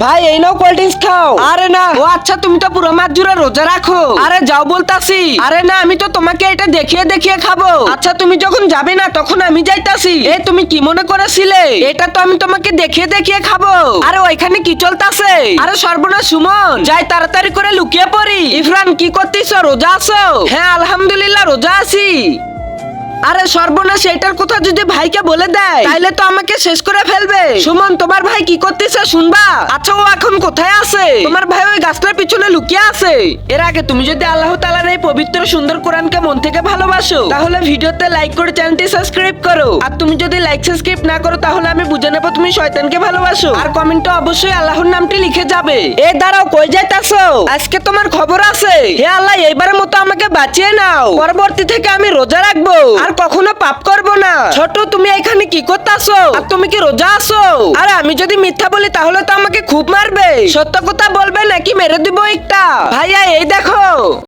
ভাই এই নাও cold drinks খাও। আরে না, ও আচ্ছা তুমি তো পুরো মাস জুড়ে রোজা রাখো। আরে যাও বলতাছি। আরে না, আমি তো তোমাকে এটা দেখিয়ে দেখিয়ে খাবো। আচ্ছা তুমি যখন যাবে না তখন আমি যাইতাছি। তুমি কি মনে করেছিলে এটা তো আমি তোমাকে দেখিয়ে দেখিয়ে খাবো? আরে ওইখানে কি চলতাছে? আরে সর্বনাশ সুমন, যাই তাড়াতাড়ি করে লুকিয়ে পড়ি। ইফরান কি করতেছ, রোজা আছো? হ্যাঁ আলহামদুলিল্লাহ রোজা আছি। আরে সর্বনাশ, এটার কথা যদি ভাইকে বলে দেয় তাইলে তো আমাকে শেষ করে ফেলবে। সুমন তোমার ভাই কি করতেছে শুনবা? আচ্ছা ও এখন কোথায় আছে? তোমার ভাই ওই গাছটার পিছনে লুকিয়ে আছে। এর আগে তুমি যদি আল্লাহ তাআলার এই পবিত্র সুন্দর কোরআনকে মন থেকে ভালোবাসো তাহলে ভিডিওতে লাইক করে চ্যানেলটি সাবস্ক্রাইব করো। আর তুমি যদি লাইক সাবস্ক্রাইব না করো তাহলে আমি বুঝে নেবো তুমি শয়তানকে ভালোবাসো। আর কমেন্টে অবশ্যই আল্লাহর নামটি লিখে যাবে। দাঁড়াও, কই যাইতাছো? আজকে তোমার খবর আছে। হে আল্লাহ, এইবারের মতো আমাকে বাঁচিয়ে নাও। পরবর্তী থেকে আমি রোজা রাখবো আর কখনো পাপ করব না। ছোট তুমি এখানে কি করতেছো? আর তুমি কি রোজা আছো? আরে আমি যদি মিথ্যা বলি তাহলে তো আমাকে খুব মারবে। সত্য কথা বলবে নাকি মেরে দিব একটা? ভাইয়া এই দেখো